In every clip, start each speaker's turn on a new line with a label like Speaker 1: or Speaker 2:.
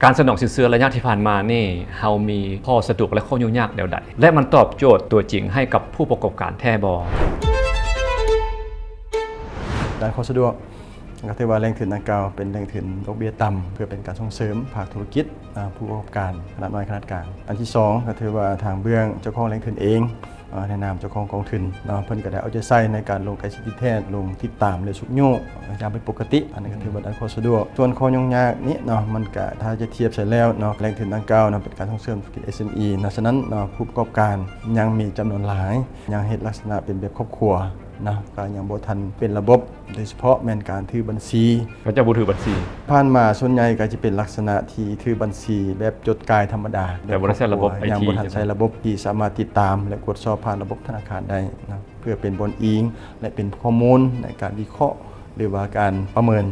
Speaker 1: การสนองสินเชื่อระยะที่ผ่านมานี่เฮามีข้อสะดวกและข้อยุ่งยากแนวใดและมันตอบโจทย์ตัวจริงให้กับผู้ประกอบการแท้บ่
Speaker 2: ด้านความสะดวกก็ถือว่าแรงทุนดังกล่าวเป็นแรงทุนดอกเบี้ยต่ำเพื่อเป็นการส่งเสริมภาคธุรกิจผู้ประกอบการขนาดน้อยขนาดกลางอันที่2ก็ถือว่าทางเบื้องเจ้าของแรงทุนเองในนามเจ้าของกองทุนเพิ่นก็ได้เอาใจใส่ในการลงใกล้ชิดที่แท้ลงติดตามและสุกโยกอย่างเป็นปกติอันนี้ก็ถือว่าด้านความสะดวกส่วนข้อยุ่งยากนี้มันก็ถ้าจะเทียบใส่แล้วแรงทุนดังกล่าวเป็นการส่งเสริมธุรกิจ SME ฉะนั้นผู้ประกอบการยังมีจำนวนหลายยังเฮ็ดลักษณะเป็นแบบครอบครัวก็ยังบ่ทันเป็นระบบโดยเฉพาะแม่นการถือบัญชี
Speaker 1: ก็จะบ่ถือบัญชี
Speaker 2: ผ่านมาส่วนใหญ่ก็จะเป็นลักษณะที่ถือบัญชีแบบจดกายธรรมดา
Speaker 1: แต่บ่ได้ใช้ระบบ IT
Speaker 2: ยังบ่ทันใช้ระบบที่สามารถติดตามและกดสอบผ่านระบบธนาคารได้เพื่อเป็นบนอิงและเป็นข้อมูลในการวิเคราะห์หรือว่าการประเมิน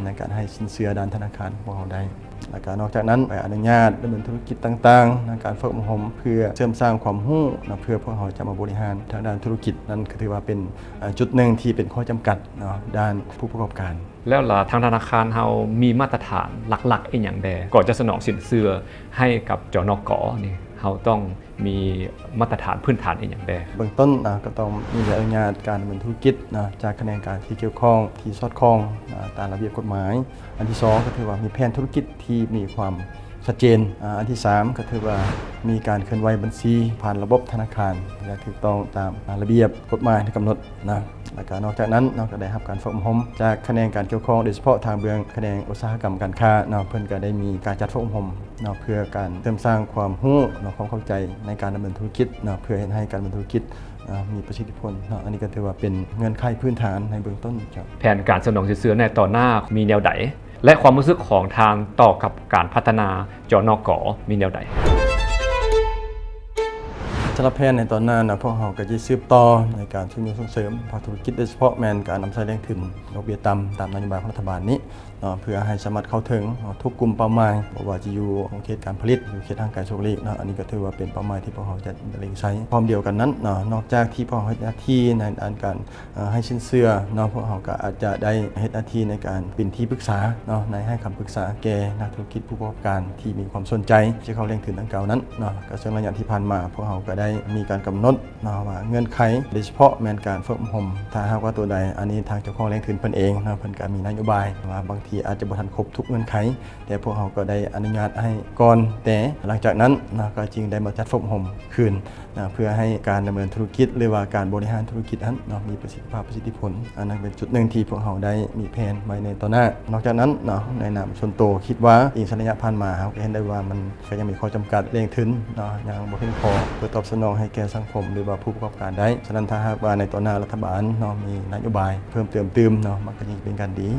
Speaker 2: ในการให้สินเชื่อด้านธนาคารของเราได้และการนอกจากนั้นไปอนุญาตดำเนินธุรกิจต่างๆในการฝึกอบรมเพื่อเสริมสร้างความรู้เพื่อพวกเราจะมาบริหารทางด้านธุรกิจนั้นก็ถือว่าเป็นจุดหนึ่งที่เป็นข้อจำกัดด้านผู้ประกอบการ
Speaker 1: แล้วล่ะทางธนาคารเฮามีมาตรฐานหลักๆอีกอย่างใดก่อนจะสนองสินเชื่อให้กับจนก.นี่เฮาต้องมีมาตรฐานพื้นฐานอีกอย่างใด
Speaker 2: เบื้องต้นก็ต้องมีใบอนุญาตการดำเนินธุรกิจจากคณะกรรมการที่เกี่ยวข้องที่สอดคล้องตามระเบียบกฎหมายอันที่2ก็ถือว่ามีแผนธุรกิจที่มีความชัดเจนอันที่3ก็ถือว่ามีการเคลื่อนไหวบัญชีผ่านระบบธนาคารและถูกต้องตามระเบียบกฎหมายที่กำหนดและก็นอกจากนั้นก็ได้รับการฝึกอบรมจากคณะกรรมการเกี่ยวข้องโดยเฉพาะทางเบื้องคณะอุตสาหกรรมการค้าเพิ่นก็ได้มีการจัดฝึกอบรมเพื่อการเสริมสร้างความรู้ความเข้าใจในการดำเนินธุรกิจเพื่อให้การดำเนินธุรกิจมีประสิทธิผลอันนี้ก็ถือว่าเป็นเงื่อนไขพื้นฐานในเบื้องต้นครับ
Speaker 1: แผนการสนองสินเชื่อในต่อหน้ามีแนวใดและความรู้สึกของทางต่อกับการพัฒนาจนก.มีแนวใด
Speaker 2: สำหรับแผนในตอนหน้าพวกเราก็จะสืบต่อในการช่วยเหลือส่งเสริมภาคธุรกิจโดยเฉพาะแมนการนำใช้แรงทุนดอกเบี้ยต่ำตามนโยบายของรัฐบาลนี้เพื่อให้สามารถเข้าถึงทุกกลุ่มเป้าหมายว่าจะอยู่ของเขตการผลิตหรือเขตทางการโชคลีกอันนี้ก็ถือว่าเป็นเป้าหมายที่พวกเราจะเล็งใช้พร้อมเดียวกันนั้นนอกจากที่พวกเราเฮ็ดหน้าที่ในการให้สินเชื่อพวกเราก็อาจจะได้เฮ็ดหน้าที่ในการเป็นที่ปรึกษาในให้คำปรึกษาแก่นักธุรกิจผู้ประกอบการที่มีความสนใจที่เข้าแรงทุนดังกล่าวนั้นก็ซึ่งระยะที่ผ่านมาพวกเราก็ได้มีการกำหนดว่าเงื่อนไขโดยเฉพาะแม่นการฝึกอบรมถ้าหากว่าตัวใดอันนี้ทางเจ้าของแรงทุนเพิ่นเองเพิ่นก็มีนโยบายว่าบางทีอาจจะบ่ทันครบทุกเงื่อนไขแต่พวกเราก็ได้อนุญาตให้ก่อนแต่หลังจากนั้นก็จึงได้มาจัดฝึกอบรมคืนเพื่อให้การดำเนินธุรกิจหรือว่าการบริหารธุรกิจนั้นมีประสิทธิภาพประสิทธิผลอันนั้นเป็นจุดหนึ่งที่พวกเราได้มีแผนไว้ในต่อหน้านอกจากนั้นในนามชนโตคิดว่าอีกระยะผ่านมาเราก็เห็นได้ว่ามันก็ยังมีข้อจำกัดแรงทุนยังบ่เพียงพอเพื่อตอบสนองให้แก่สังคมหรือว่าผู้ประกอบการได้ฉะนั้นถ้าหากว่าในต่อหน้ารัฐบาลมีนโยบายเพิ่มเติมมันก็ยิ่งเป็นการดี